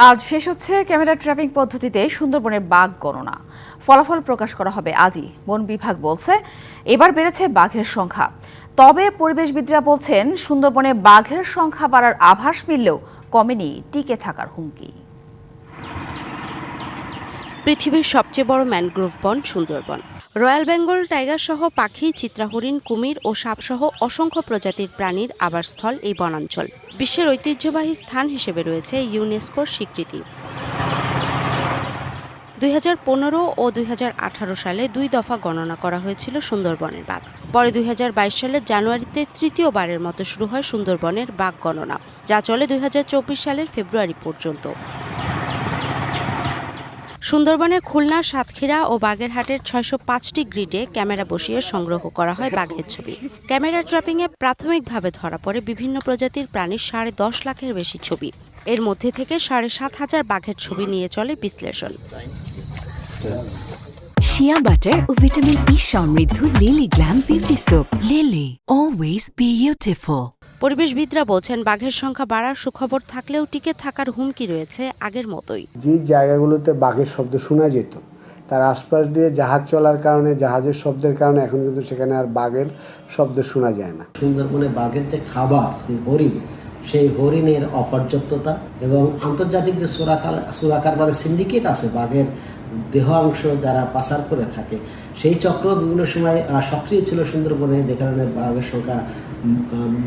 আজ শেষ হচ্ছে ক্যামেরা ট্র্যাপিং পদ্ধতিতে সুন্দরবনের বাঘ গণনা। ফলাফল প্রকাশ করা হবে আজই। বন বিভাগ বলছে এবার বেড়েছে বাঘের সংখ্যা। তবে পরিবেশবিদরা বলছেন সুন্দরবনে বাঘের সংখ্যা বাড়ার আভাস মিললেও কমেনি টিকে থাকার হুমকি। পৃথিবীর সবচেয়ে বড় ম্যানগ্রোভ বন সুন্দরবন। রয়্যাল বেঙ্গল টাইগার সহ পাখি, চিত্রাহরিণ, কুমির ও সাপসহ অসংখ্য প্রজাতির প্রাণীর আবাসস্থল এই বনাঞ্চল। বিশ্বের ঐতিহ্যবাহী স্থান হিসেবে রয়েছে ইউনেস্কোর স্বীকৃতি। 2015 ও 2018 সালে 2 দফা গণনা করা হয়েছিল সুন্দরবনের বাঘ। পরে 2022 সালের জানুয়ারিতে তৃতীয়বারের মতো শুরু হয় সুন্দরবনের বাঘ গণনা, যা চলে 2024 সালের ফেব্রুয়ারি পর্যন্ত। সুন্দরবনের খুলনা, সাতক্ষীরা ও বাগেরহাটের 605টি গ্রিডে ক্যামেরা বসিয়ে সংগ্রহ করা হয় বাঘের ছবি। ক্যামেরা ট্র্যাপিংয়ে প্রাথমিকভাবে ধরা পড়ে বিভিন্ন প্রজাতির প্রাণীর 10.5 লাখের বেশি ছবি। এর মধ্যে থেকে 7,500 বাঘের ছবি নিয়ে চলে বিশ্লেষণ। শিয়া বাটার ও ভিটামিন ই সমৃদ্ধ Lily glam beauty soap. Lily, always beautiful. পরিবেশবিদরা বলছেন বাঘের সংখ্যা বাড়ার সুখবর থাকলেও টিকে থাকার হুমকি রয়েছে আগের মতোই। যে জায়গাগুলোতে বাঘের শব্দ শোনা যেত, তার আশপাশ দিয়ে জাহাজ চলার কারণে, জাহাজের শব্দের কারণে এখন কিন্তু সেখানে আর বাঘের শব্দ শোনা যায় না। সুন্দরবনে বাঘের যে খাবার, সেই হরিণ, সেই হরিণের অপর্যাপ্ততা এবং আন্তর্জাতিক যে সুরাকার সিন্ডিকেট আছে বাঘের দেহাংশ যারা পাচার করে থাকে, সেই চক্র বিভিন্ন সময় সক্রিয় ছিল সুন্দরবনে, যে কারণে বাঘের সংখ্যা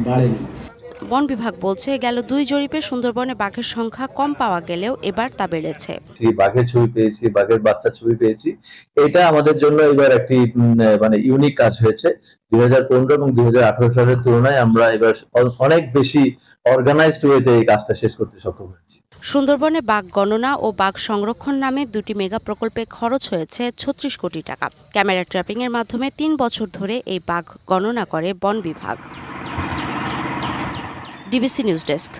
বাড়েনি। বন বিভাগ বলছে গেল 2 জরিপে সুন্দরবনে বাঘের সংখ্যা কম পাওয়া গেলেও এবার তা বেড়েছে। বাঘের ছবি পেয়েছি, বাঘের বাচ্চা ছবি পেয়েছি। এটা আমাদের জন্য এবার একটি ইউনিক কাজ হয়েছে। 2015 এবং 2018 সালের তুলনায় আমরা এবার অনেক বেশি অর্গানাইজড ওয়েতে এই কাজটা শেষ করতে সক্ষম হয়েছি। সুন্দরবনে বাঘ গণনা ও বাঘ সংরক্ষণ নামে 2টি মেগা প্রকল্পে খরচ হয়েছে 36 কোটি টাকা। ক্যামেরা ট্র্যাপিং এর মাধ্যমে 3 বছর ধরে এই বাঘ গণনা করে বন বিভাগ। DBC news desk.